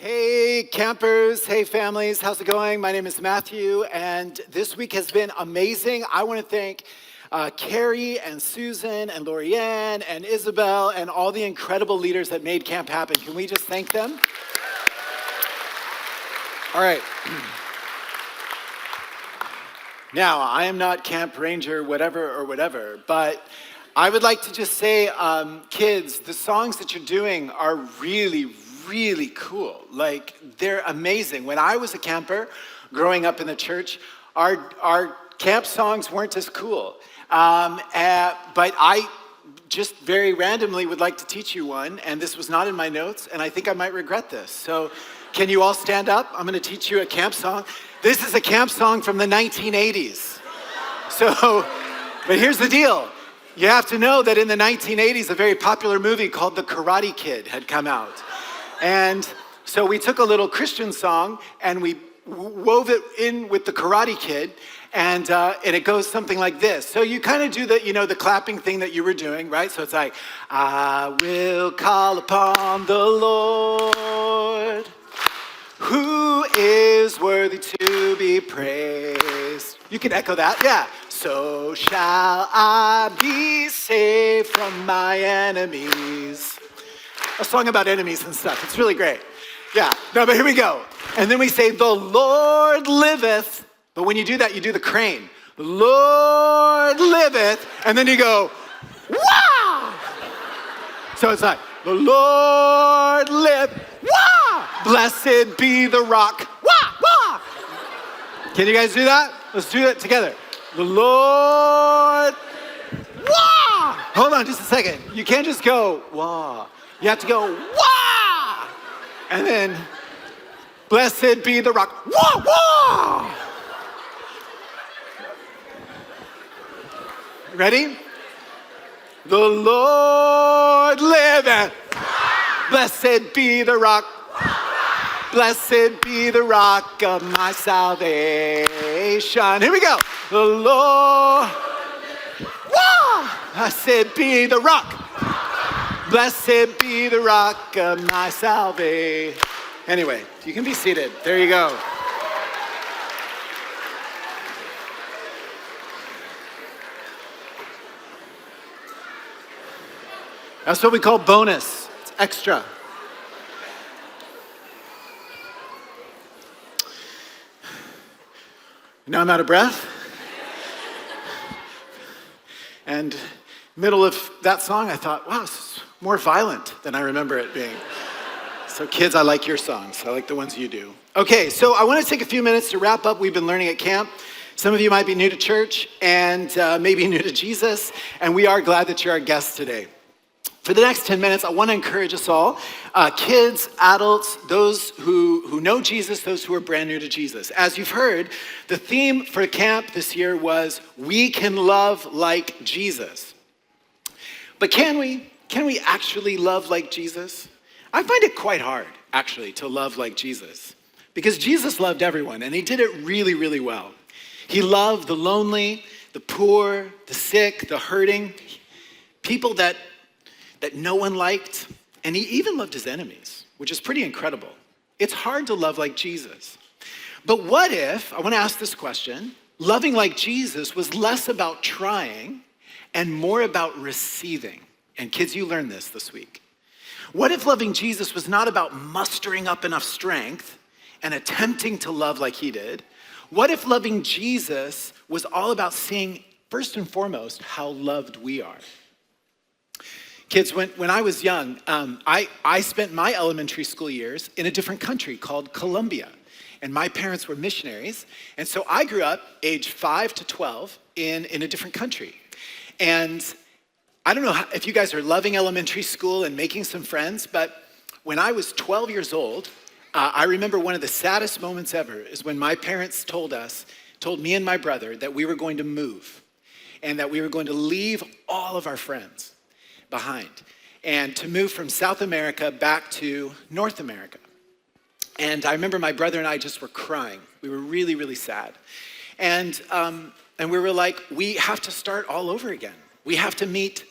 Hey campers, hey families, how's it going? My name is Matthew, and this week has been amazing. I want to thank Carrie and Susan and Lorianne and Isabel and all the incredible leaders that made camp happen. Can we just thank them? All right. Now, I am not camp ranger, whatever, but I would like to just say, kids, the songs that you're doing are really cool. Like, they're amazing. When I was a camper growing up in the church, our camp songs weren't as cool. But I just very randomly would like to teach you one, and this was not in my notes, and I think I might regret this. So can you all stand up? I'm going to teach you a camp song. This is a camp song from the 1980s. But here's the deal. You have to know that in the 1980s, a very popular movie called The Karate Kid had come out. And so we took a little Christian song and we wove it in with the Karate Kid, and it goes something like this. So you kind of do the clapping thing that you were doing, right? So it's like, I will call upon the Lord, who is worthy to be praised. You can echo that, yeah. So shall I be saved from my enemies. A song about enemies and stuff. It's really great. Yeah, no, but here we go. And then we say, the Lord liveth. But when you do that, you do the crane. The Lord liveth. And then you go, wah! So it's like, the Lord liveth. Wah! Blessed be the rock. Wah! Wah! Can you guys do that? Let's do it together. The Lord. Wah! Hold on just a second. You can't just go, wah. You have to go, wah! And then, blessed be the rock. Wah! Wah! Ready? The Lord liveth. Blessed be the rock. Blessed be the rock of my salvation. Here we go. The Lord. Wah! Blessed be the rock. Blessed be the rock of my salvation. Anyway, you can be seated. There you go. That's what we call bonus. It's extra. Now I'm out of breath. And middle of that song, I thought, wow, this is more violent than I remember it being. So kids, I like your songs. I like the ones you do. Okay, so I want to take a few minutes to wrap up. We've been learning at camp. Some of you might be new to church and maybe new to Jesus, and we are glad that you're our guests today. For the next 10 minutes, I want to encourage us all, kids, adults, those who know Jesus, those who are brand new to Jesus. As you've heard, the theme for camp this year was, we can love like Jesus. But can we actually love like Jesus? I find it quite hard, actually, to love like Jesus. Because Jesus loved everyone, and he did it really well. He loved the lonely, the poor, the sick, the hurting, people that no one liked, and he even loved his enemies, which is pretty incredible. It's hard to love like Jesus. But what if, I want to ask this question, loving like Jesus was less about trying and more about receiving? And kids, you learned this week. What if loving Jesus was not about mustering up enough strength and attempting to love like he did? What if loving Jesus was all about seeing, first and foremost, how loved we are? Kids, when I was young, I spent my elementary school years in a different country called Colombia. And my parents were missionaries. And so I grew up age 5 to 12 in a different country. And I don't know if you guys are loving elementary school and making some friends, but when I was 12 years old, I remember one of the saddest moments ever is when my parents told me and my brother that we were going to move and that we were going to leave all of our friends behind and to move from South America back to North America. And I remember my brother and I just were crying. We were really sad. And we were like, we have to start all over again. We have to meet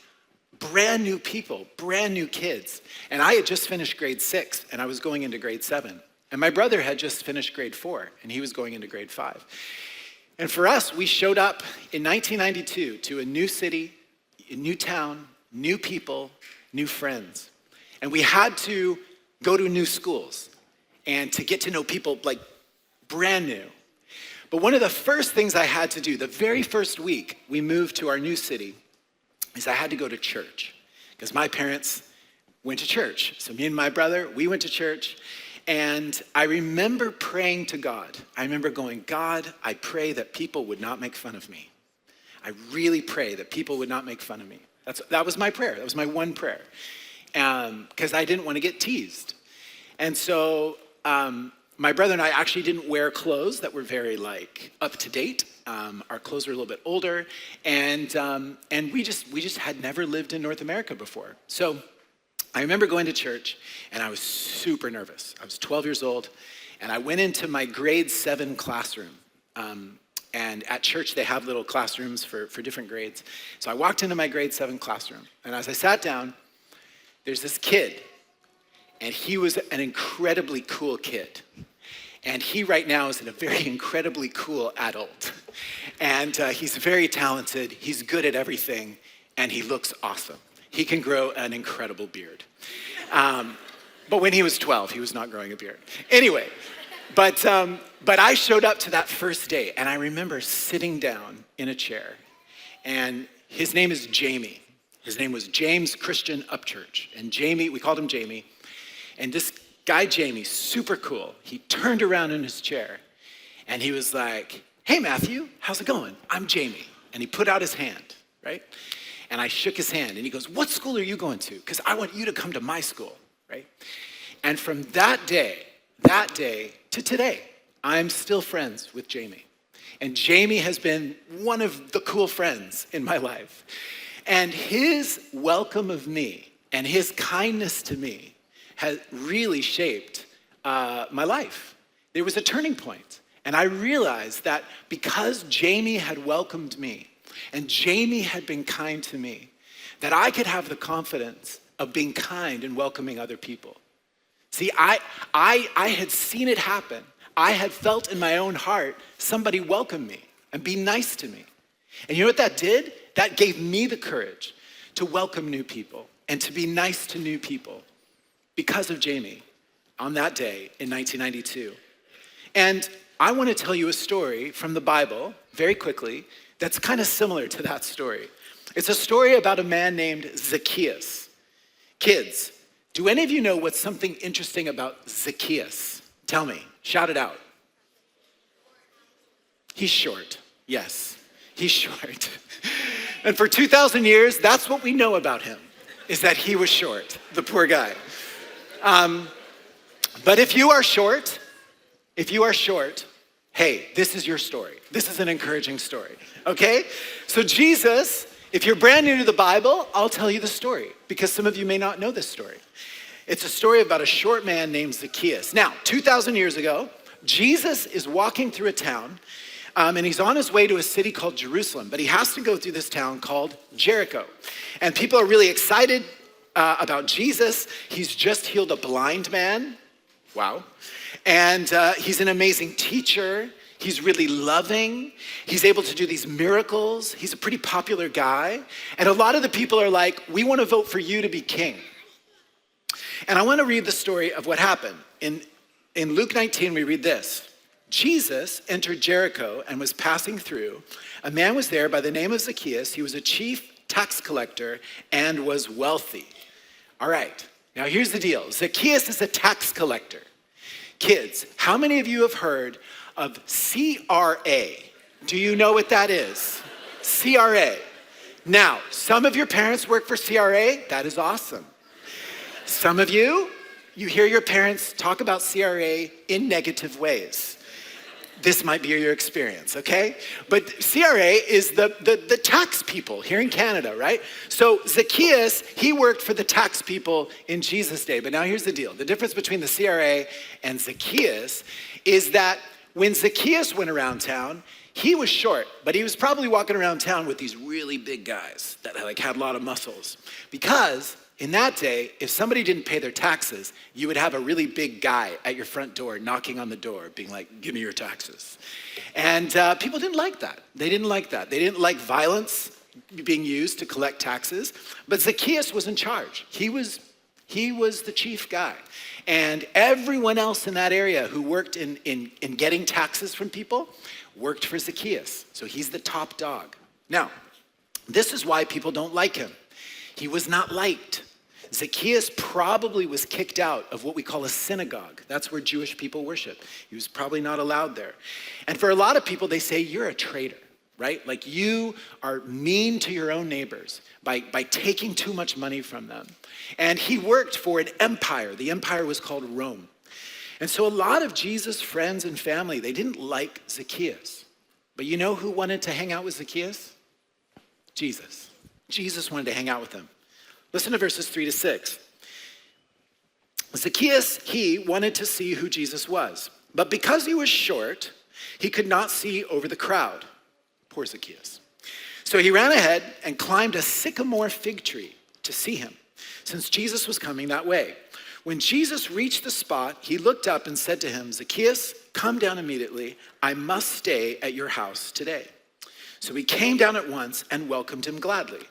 brand new people, brand new kids. And I had just finished grade 6 and I was going into grade 7. And my brother had just finished grade 4 and he was going into grade 5. And for us, we showed up in 1992 to a new city, a new town, new people, new friends. And we had to go to new schools and to get to know people like brand new. But one of the first things I had to do, the very first week we moved to our new city, is I had to go to church because my parents went to church. So me and my brother, we went to church. And I remember praying to God. I remember going, God, I pray that people would not make fun of me. I really pray that people would not make fun of me. That was my prayer. That was my one prayer. Because I didn't want to get teased. And so my brother and I actually didn't wear clothes that were very up to date. Our clothes were a little bit older. And we just had never lived in North America before. So I remember going to church, and I was super nervous. I was 12 years old, and I went into my grade 7 classroom. And at church, they have little classrooms for different grades. So I walked into my grade 7 classroom, and as I sat down, there's this kid, and he was an incredibly cool kid. And he right now is a very incredibly cool adult. And he's very talented, he's good at everything, and he looks awesome. He can grow an incredible beard. But when he was 12, he was not growing a beard. Anyway, but I showed up to that first day, and I remember sitting down in a chair, and his name is Jamie. His name was James Christian Upchurch. And Jamie, we called him Jamie. And this guy, Jamie, super cool. He turned around in his chair, and he was like, hey, Matthew, how's it going? I'm Jamie. And he put out his hand, right? And I shook his hand, and he goes, what school are you going to? Because I want you to come to my school, right? And from that day to today, I'm still friends with Jamie. And Jamie has been one of the cool friends in my life. And his welcome of me and his kindness to me has really shaped my life. There was a turning point, and I realized that because Jamie had welcomed me, and Jamie had been kind to me, that I could have the confidence of being kind and welcoming other people. See, I had seen it happen. I had felt in my own heart somebody welcome me and be nice to me. And you know what that did? That gave me the courage to welcome new people and to be nice to new people because of Jamie on that day in 1992. And I want to tell you a story from the Bible, very quickly, that's kind of similar to that story. It's a story about a man named Zacchaeus. Kids, do any of you know what's something interesting about Zacchaeus? Tell me, shout it out. He's short. Yes, he's short. And for 2,000 years, that's what we know about him, is that he was short, the poor guy. But if you are short, hey, this is your story. This is an encouraging story, okay? So Jesus, if you're brand new to the Bible, I'll tell you the story because some of you may not know this story. It's a story about a short man named Zacchaeus. Now, 2,000 years ago, Jesus is walking through a town, and he's on his way to a city called Jerusalem, but he has to go through this town called Jericho. And people are really excited about Jesus. He's just healed a blind man. Wow. And he's an amazing teacher. He's really loving. He's able to do these miracles. He's a pretty popular guy. And a lot of the people are like, we want to vote for you to be king. And I want to read the story of what happened. In Luke 19, we read this. Jesus entered Jericho and was passing through. A man was there by the name of Zacchaeus. He was a chief tax collector and was wealthy. All right, now here's the deal. Zacchaeus is a tax collector. Kids, how many of you have heard of CRA? Do you know what that is? CRA. Now, some of your parents work for CRA. That is awesome. Some of you hear your parents talk about CRA in negative ways. This might be your experience, okay? But CRA is the tax people here in Canada, right? So Zacchaeus, he worked for the tax people in Jesus' day. But now here's the deal. The difference between the CRA and Zacchaeus is that when Zacchaeus went around town, he was short, but he was probably walking around town with these really big guys that had a lot of muscles. Because in that day, if somebody didn't pay their taxes, you would have a really big guy at your front door knocking on the door, being like, give me your taxes. And people didn't like that. They didn't like that. They didn't like violence being used to collect taxes. But Zacchaeus was in charge. He was the chief guy. And everyone else in that area who worked in getting taxes from people worked for Zacchaeus. So he's the top dog. Now, this is why people don't like him. He was not liked. Zacchaeus probably was kicked out of what we call a synagogue. That's where Jewish people worship. He was probably not allowed there. And for a lot of people, they say, you're a traitor, right? Like you are mean to your own neighbors by taking too much money from them. And he worked for an empire. The empire was called Rome. And so a lot of Jesus' friends and family, they didn't like Zacchaeus. But you know who wanted to hang out with Zacchaeus? Jesus. Jesus wanted to hang out with him. Listen to verses 3-6. Zacchaeus, he wanted to see who Jesus was. But because he was short, he could not see over the crowd. Poor Zacchaeus. So he ran ahead and climbed a sycamore fig tree to see him, since Jesus was coming that way. When Jesus reached the spot, he looked up and said to him, Zacchaeus, come down immediately. I must stay at your house today. So he came down at once and welcomed him gladly.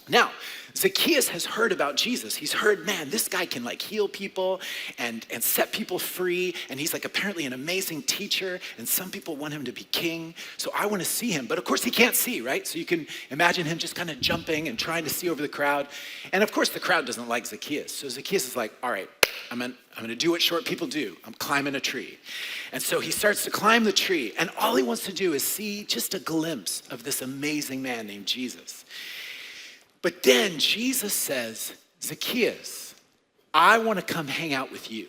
Now, Zacchaeus has heard about Jesus. He's heard, man, this guy can heal people and set people free. And he's apparently an amazing teacher. And some people want him to be king. So I want to see him. But of course he can't see, right? So you can imagine him just kind of jumping and trying to see over the crowd. And of course the crowd doesn't like Zacchaeus. So Zacchaeus is like, all right, I'm going to do what short people do. I'm climbing a tree. And so he starts to climb the tree. And all he wants to do is see just a glimpse of this amazing man named Jesus. But then Jesus says, Zacchaeus, I want to come hang out with you.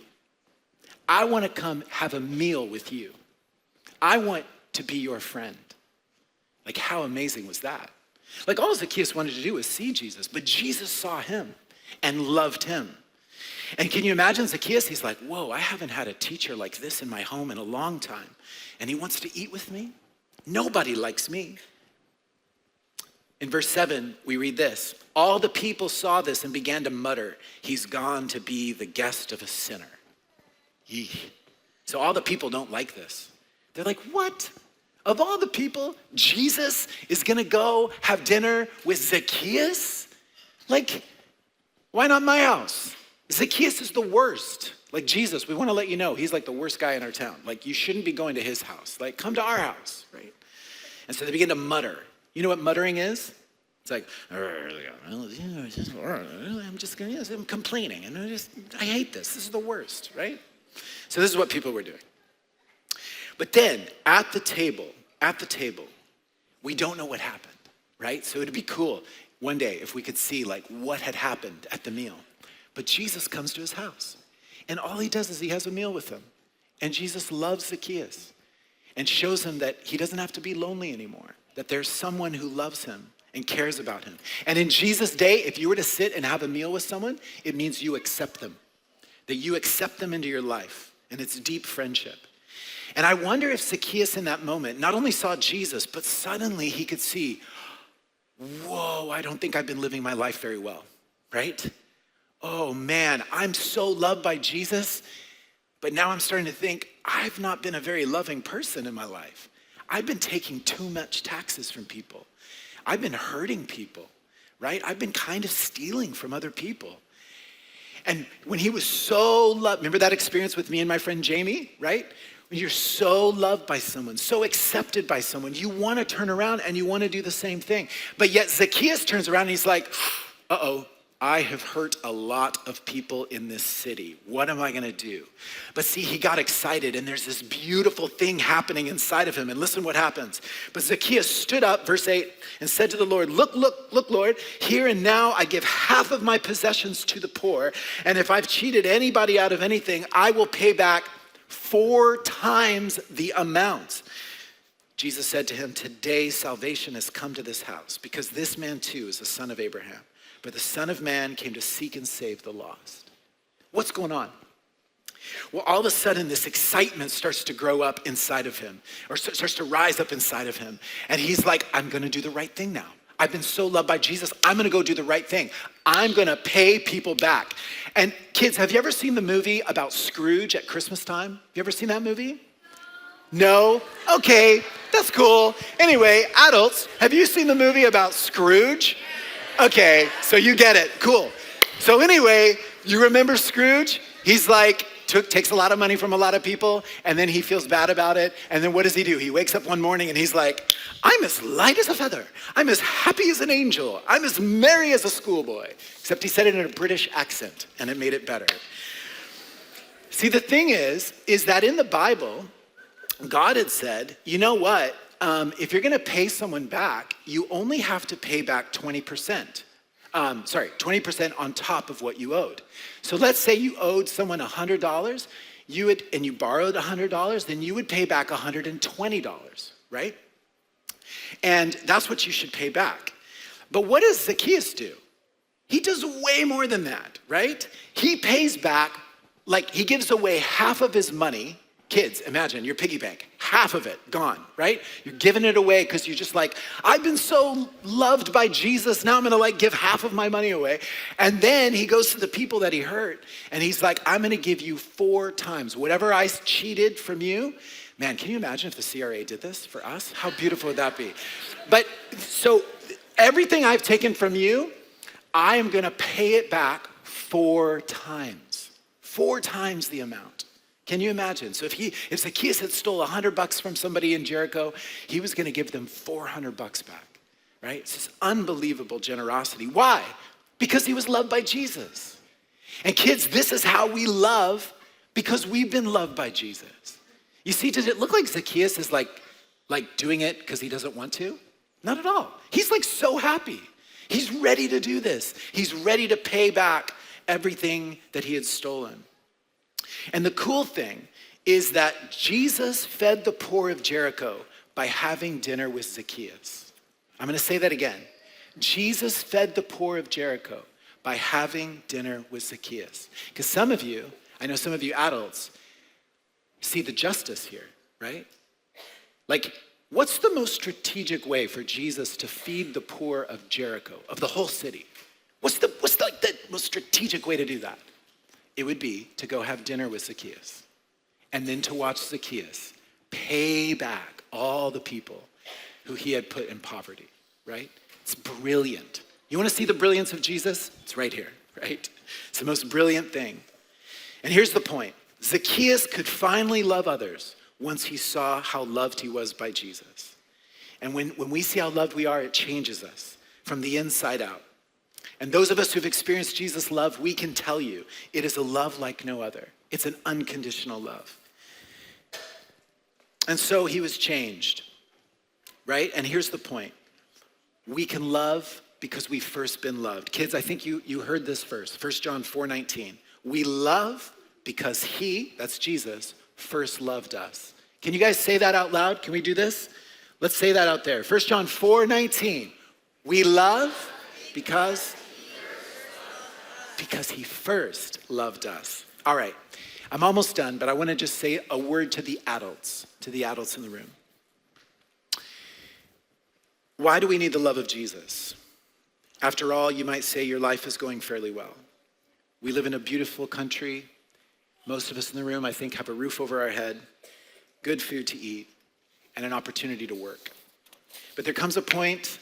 I want to come have a meal with you. I want to be your friend. How amazing was that? All Zacchaeus wanted to do was see Jesus, but Jesus saw him and loved him. And can you imagine Zacchaeus? He's like, whoa, I haven't had a teacher like this in my home in a long time. And he wants to eat with me? Nobody likes me. In verse 7, we read this. All the people saw this and began to mutter, he's gone to be the guest of a sinner. Yee. So all the people don't like this. They're like, what? Of all the people, Jesus is going to go have dinner with Zacchaeus? Why not my house? Zacchaeus is the worst. Jesus, we want to let you know, he's the worst guy in our town. You shouldn't be going to his house. Come to our house, right? And so they begin to mutter. You know what muttering is? It's I'm complaining, and I hate this. This is the worst, right? So this is what people were doing. But then at the table, we don't know what happened, right? So it'd be cool one day if we could see what had happened at the meal. But Jesus comes to his house, and all he does is he has a meal with him. And Jesus loves Zacchaeus and shows him that he doesn't have to be lonely anymore, that there's someone who loves him and cares about him. And in Jesus' day, if you were to sit and have a meal with someone, it means you accept them, that you accept them into your life, and it's deep friendship. And I wonder if Zacchaeus in that moment not only saw Jesus, but suddenly he could see, whoa, I don't think I've been living my life very well, right? Oh man, I'm so loved by Jesus, but now I'm starting to think I've not been a very loving person in my life. I've been taking too much taxes from people. I've been hurting people, right? I've been kind of stealing from other people. And when he was so loved, remember that experience with me and my friend Jamie, right? When you're so loved by someone, so accepted by someone, you want to turn around and you want to do the same thing. But yet Zacchaeus turns around and he's like, uh-oh, I have hurt a lot of people in this city. What am I going to do? But see, he got excited, and there's this beautiful thing happening inside of him. And listen what happens. But Zacchaeus stood up, verse 8, and said to the Lord, look, Lord, here and now I give half of my possessions to the poor. And if I've cheated anybody out of anything, I will pay back 4 times the amount. Jesus said to him, today salvation has come to this house, because this man too is a son of Abraham. For the Son of Man came to seek and save the lost. What's going on? Well, all of a sudden, this excitement starts to grow up inside of him, or starts to rise up inside of him. And he's like, I'm going to do the right thing now. I've been so loved by Jesus. I'm going to go do the right thing. I'm going to pay people back. And kids, have you ever seen the movie about Scrooge at Christmas time? Have you ever seen that movie? No? Okay, that's cool. Anyway, adults, have you seen the movie about Scrooge? Okay, so you get it. Cool. So anyway, you remember Scrooge? He's like, takes a lot of money from a lot of people, and then he feels bad about it. And then what does he do? He wakes up one morning and he's like, I'm as light as a feather. I'm as happy as an angel. I'm as merry as a schoolboy. Except he said it in a British accent, and it made it better. See, the thing is that in the Bible, God had said, you know what? If you're going to pay someone back, you only have to pay back 20%. 20% on top of what you owed. So let's say you owed someone $100, and you borrowed $100, then you would pay back $120, right? And that's what you should pay back. But what does Zacchaeus do? He does way more than that, right? He pays back, like he gives away half of his money. Kids, imagine your piggy bank, half of it gone, right? You're giving it away because you're just like, I've been so loved by Jesus, now I'm gonna give half of my money away. And then he goes to the people that he hurt and he's like, I'm gonna give you 4 times. Whatever I cheated from you, man, can you imagine if the CRA did this for us? How beautiful would that be? But so everything I've taken from you, I am gonna pay it back 4 times. 4 times the amount. Can you imagine? So if Zacchaeus had stole $100 from somebody in Jericho, he was going to give them $400 back, right? It's this unbelievable generosity. Why? Because he was loved by Jesus. And kids, this is how we love because we've been loved by Jesus. You see, does it look like Zacchaeus is like doing it because he doesn't want to? Not at all. He's so happy. He's ready to do this. He's ready to pay back everything that he had stolen. And the cool thing is that Jesus fed the poor of Jericho by having dinner with Zacchaeus. I'm going to say that again. Jesus fed the poor of Jericho by having dinner with Zacchaeus. Because some of you, I know some of you adults, see the justice here, right? What's the most strategic way for Jesus to feed the poor of Jericho, of the whole city? What's the most strategic way to do that? It would be to go have dinner with Zacchaeus and then to watch Zacchaeus pay back all the people who he had put in poverty, right? It's brilliant. You want to see the brilliance of Jesus? It's right here, right? It's the most brilliant thing. And here's the point. Zacchaeus could finally love others once he saw how loved he was by Jesus. And when we see how loved we are, it changes us from the inside out. And those of us who've experienced Jesus' love, we can tell you it is a love like no other. It's an unconditional love. And so he was changed, right? And here's the point. We can love because we've first been loved. Kids, I think you heard this verse, 1 John 4:19. We love because he, that's Jesus, first loved us. Can you guys say that out loud? Can we do this? Let's say that out there. 1 John 4:19. We love because he first loved us. All right, I'm almost done, but I want to just say a word to the adults in the room. Why do we need the love of Jesus? After all, you might say your life is going fairly well. We live in a beautiful country. Most of us in the room, I think, have a roof over our head, good food to eat, and an opportunity to work. But there comes a point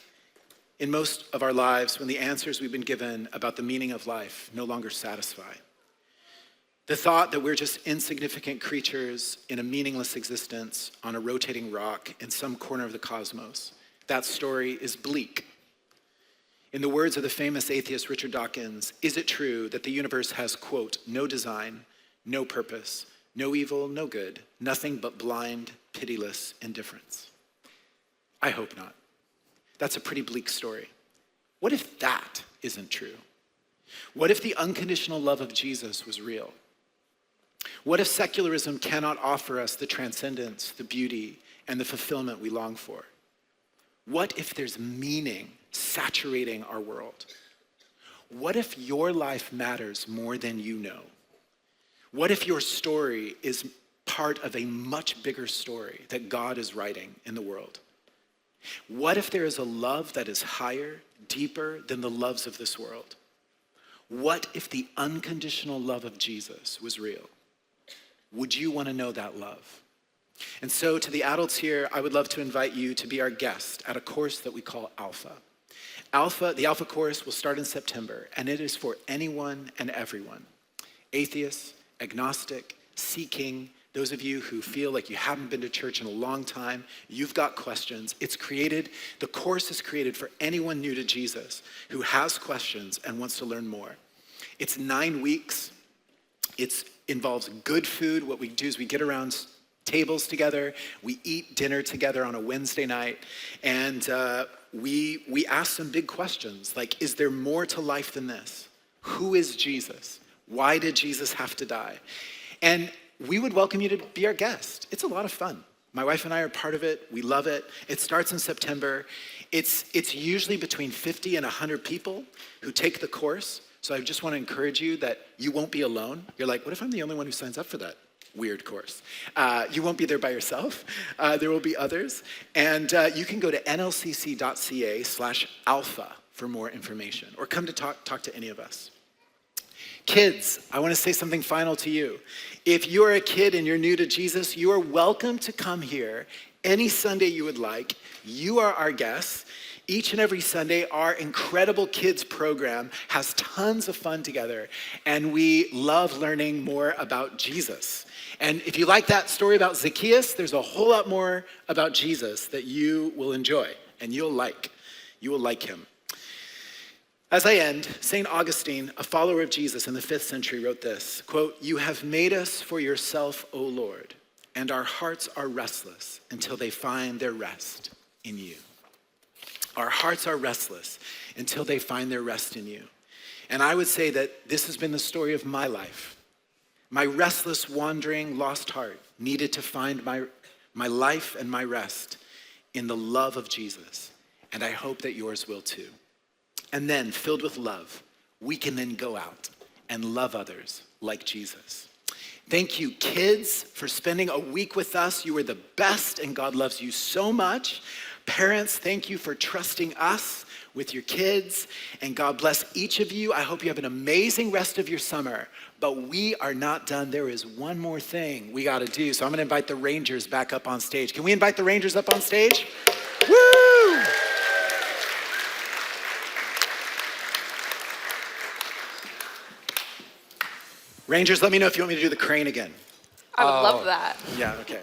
in most of our lives when the answers we've been given about the meaning of life no longer satisfy. The thought that we're just insignificant creatures in a meaningless existence on a rotating rock in some corner of the cosmos, that story is bleak. In the words of the famous atheist Richard Dawkins, is it true that the universe has, quote, no design, no purpose, no evil, no good, nothing but blind, pitiless indifference? I hope not. That's a pretty bleak story. What if that isn't true? What if the unconditional love of Jesus was real? What if secularism cannot offer us the transcendence, the beauty, and the fulfillment we long for? What if there's meaning saturating our world? What if your life matters more than you know? What if your story is part of a much bigger story that God is writing in the world? What if there is a love that is higher, deeper than the loves of this world? What if the unconditional love of Jesus was real? Would you want to know that love? And so to the adults here, I would love to invite you to be our guest at a course that we call Alpha. The Alpha course will start in September, and it is for anyone and everyone. Atheists, agnostic, seeking, those of you who feel like you haven't been to church in a long time, you've got questions. The course is created for anyone new to Jesus who has questions and wants to learn more. It's 9 weeks. It involves good food. What we do is we get around tables together, we eat dinner together on a Wednesday night, and we ask some big questions, like, is there more to life than this? Who is Jesus? Why did Jesus have to die? And we would welcome you to be our guest. It's a lot of fun. My wife and I are part of it. We love it. It starts in September. It's usually between 50 and 100 people who take the course. So I just want to encourage you that you won't be alone. You're like, what if I'm the only one who signs up for that weird course? You won't be there by yourself. There will be others. And you can go to nlcc.ca/alpha for more information, or come to talk to any of us. Kids, I want to say something final to you. If you're a kid and you're new to Jesus, you are welcome to come here any Sunday you would like. You are our guests. Each and every Sunday, our incredible kids program has tons of fun together, and we love learning more about Jesus. And if you like that story about Zacchaeus, there's a whole lot more about Jesus that you will enjoy and you'll like. You will like him. As I end, St. Augustine, a follower of Jesus in the 5th century, wrote this, quote, "You have made us for yourself, O Lord, and our hearts are restless until they find their rest in you." Our hearts are restless until they find their rest in you. And I would say that this has been the story of my life. My restless, wandering, lost heart needed to find my life and my rest in the love of Jesus. And I hope that yours will too. And then, filled with love, we can then go out and love others like Jesus. Thank you, kids, for spending a week with us. You are the best, and God loves you so much. Parents, thank you for trusting us with your kids, and God bless each of you. I hope you have an amazing rest of your summer, but we are not done. There is one more thing we got to do, so I'm going to invite the Rangers back up on stage. Can we invite the Rangers up on stage? Woo! Rangers, let me know if you want me to do the crane again. I would love that. Yeah, okay.